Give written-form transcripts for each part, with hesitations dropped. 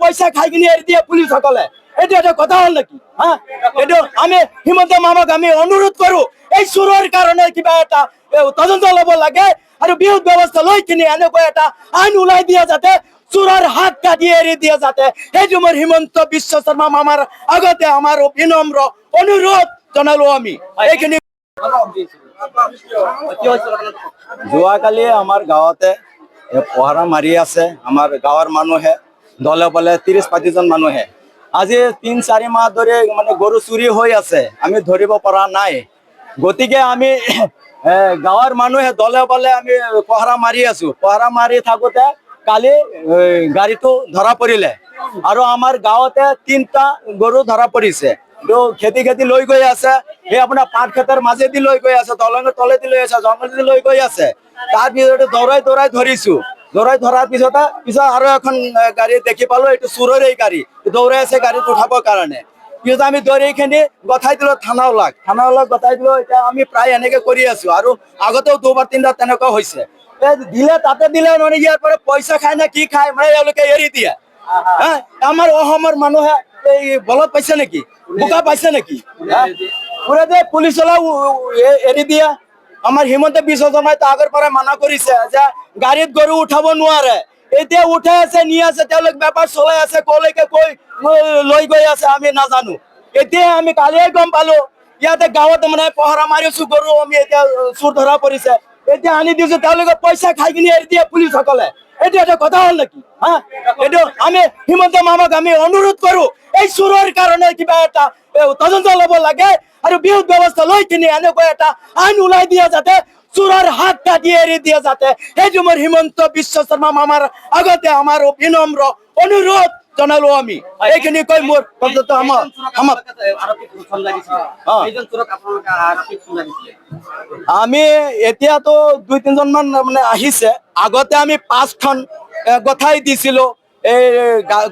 পয়সা খাই কিনে এৰি দিয়ে পুলিচ সকলে। এইটো এটা কথা হল নেকি? এইটো আমি হিমন্ত মামাক আমি অনুৰোধ কৰো, এই চোৰৰ কাৰণে কিবা এটা তদন্ত লব লাগে আৰু বিহুত ব্যৱস্থা লৈ কিনে এনেকুৱা এটা আইন ওলাই দিয়া যাতে চোৰৰ হাত কাটি এৰি দিয়ে যাতে। সেইটো মোৰ হিমন্ত বিশ্ব শৰ্মা মামাৰ আগতে আমাৰ বিনম্ৰ অনুৰোধ জনালো আমি। এইখিনি যোৱাকালি আমাৰ গাঁৱতে পহৰা মাৰি আছে আমাৰ গাঁৱৰ মানুহে, দলে বলে 30-35 জন মানুহে। আজি 3-4 মাহ ধৰি মানে গৰু চুৰি হৈ আছে, আমি ধৰিব পৰা নাই। গতিকে আমি গাঁৱৰ মানুহে দলে বলে আমি পহৰা মাৰি আছো। পহৰা মাৰি থাকোতে কালি গাড়ীটো ধৰা পৰিলে আৰু আমাৰ গাঁৱতে 3টা গৰু ধৰা পৰিছে। খেতি লৈ গৈ আছে, এই আপোনাৰ পাট খেতৰ মাজেদি লৈ গৈ আছে, দলঙৰ তলেদি লৈ আছে, জংঘলেদি লৈ গৈ আছে। তাৰ পিছতে দৌৰাই ধৰিছো। দৌৰাই ধৰাৰ পিছত আৰু এখন গাড়ী দেখি পালো, এইটো চোৰৰে গাড়ী, দৌৰাই আছে গাড়ীত উঠাবৰ কাৰণে। পিছত আমি দৌৰি খিনি গঠাই দিলো থানাওলাক গঠাই দিলো। এতিয়া আমি প্ৰায় এনেকে কৰি আছো আৰু আগতেও 2-3 তেনেকুৱা হৈছে। দিলে তাতে দিলে মানে ইয়াৰ পৰা পইচা খায় না কি খায় মানে এওঁলোকে এৰি দিয়ে। আমাৰ অসমৰ মানুহে এই বলত পাইছে নেকি, বোকা পাইছে নেকি? পুলিচ এৰি দিয়া। আমাৰ হিমন্ত বিশ্ব শৰ্মাই আগৰ পৰা মানা কৰিছে যে গাড়ীত গৰু উঠাব নোৱাৰে। এতিয়া উঠাই আছে, নি আছে, তেওঁলোক বেপাৰ চলাই আছে, কলৈকে লৈ গৈ আছে আমি নাজানো। এতিয়া আমি কালিয়ে গম পালো ইয়াতে গাঁৱত মানে পহৰা মাৰিছো, গৰু আমি এতিয়া চুৰ ধৰা পৰিছে। এতিয়া আনি দিছো, তেওঁলোকে পইচা খাই কিনে এৰি দিয়ে পুলিচ সকলে। এইটো এটা কথা হল নেকি? এইটো আমি হিমন্ত মামাক আমি অনুৰোধ কৰো, এই চোৰৰ কাৰণে কিবা এটা তদন্ত লব লাগে আৰু বিহুত ব্যৱস্থা লৈ কিনে এনেকুৱা এটা আইন ওলাই দিয়া যাতে চোৰৰ হাত কাটি এৰি দিয়ে যাতে। সেইটো মোৰ হিমন্ত বিশ্ব শৰ্মা মামাৰ আগতে আমাৰ বিনম্ৰ অনুৰোধ জনালো আমি। এইখিনি কৈ মোৰ আমি এতিয়াতো 2-3 জন মান মানে আহিছে। আগতে আমি 5খন গঠাই দিছিলো। এই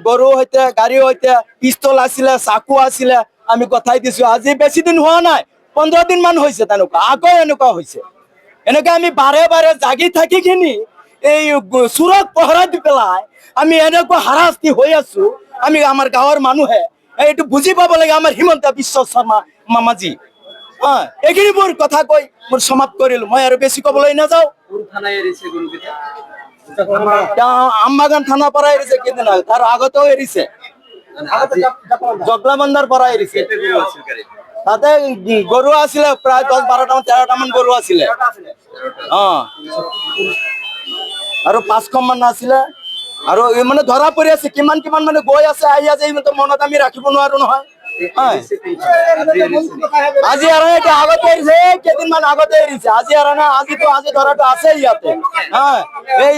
গৰুৰ সৈতে গাড়ীৰ সৈতে পিস্তল আছিলে, চাকু আছিলে, আমি গঠাই দিছো। আজি বেছি দিন হোৱা নাই, 15 দিন মান হৈছে তেনেকুৱা। আকৌ এনেকুৱা হৈছে। এনেকে আমি বাৰে জাগি থাকি কিনি এই চোৰক পহৰা দি পেলাই আমি এনেকুৱা হাৰাশাস্তি হৈ আছো। আমি আমাৰ গাঁৱৰ মানুহে এইটো বুজি পাব লাগে আমাৰ হিমন্ত বিশ্ব শৰ্মা মামাজী। এইখিনি মোৰ কথা কৈ মোৰ সমাপ্ত কৰিলো, মই আৰু বেছি কবলৈ নাযাওঁ। আমবাগান থানাৰ পৰা এৰিছে কেইদিন, তাৰ আগতেও এৰিছে, জগলাবন্ধাৰ পৰা এৰিছে। তাতে গৰু আছিলে প্ৰায় 10-12-13টা মান গৰু আছিলে। আৰু 5খন মান আছিলে আৰু মানে ধৰা পৰি আছে। কিমান মানে গৈ আছে আহি আছে, মনত আমি ৰাখিব নোৱাৰো নহয়। আজি আৰু আগতে এৰিছে, কেইদিনমান আগতে এৰিছে। আজি ধৰাটো আছে ইয়াতে। এই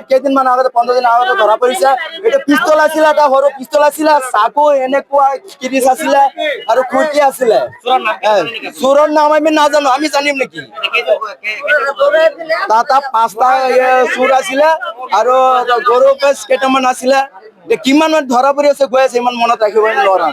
কেইদিনমান আগতে 15 দিন আগতে ধৰা পৰিছে। এটা পিস্তল আছিলে, এটা সৰু পিস্তল আছিলে, চাকু এনেকুৱা কিৰিচ আছিলে আৰু খুৰ্তি আছিলে। চোৰৰ নাম আমি নাজানো, আমি জানিম নেকি? তাত 5টা চোৰ আছিলে আৰু গৰু কেইটামান আছিলে। কিমান ধৰা পৰি আছে গৈ আছে, ইমান মনত ৰাখিব নোৱাৰা।